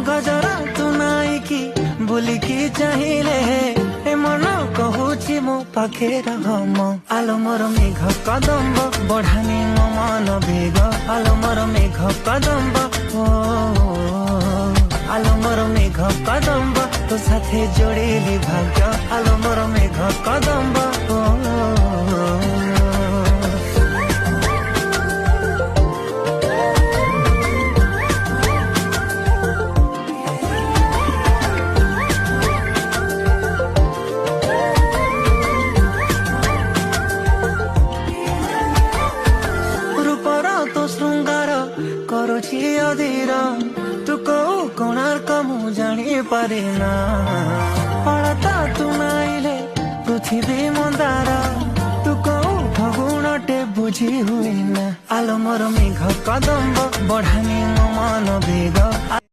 गजरा तू नाइकी बुलिकी चाहिए ए मन कहूची मो पाखे रम आलो मोर मेघ कदम्ब बढ़ानी मो मन बेग आलो मोर मेघ कदम्ब ओ आलो मोर मेघ कदम्ब तो साथे जोड़ेली भाग्य आलो मोर मेघ कदम्ब ओ ଶୃଙ୍ଗାର କରୁଛି ଅଧୀର ତୁ କୋଉ କୋଣାର୍କ ମୁଁ ଜାଣିପାରେ ନା ଅଳତା ତୁ ନାଇଲେ ପୃଥିବୀ ମନ୍ଦାର ତୁ କୋଉ ଫଗୁଣଟେ ବୁଝି ହୁଏ ନା ଆଲୋ ମୋର ମେଘ କଦମ୍ବ ବଢାନି ମୋ ମନ ବେଗ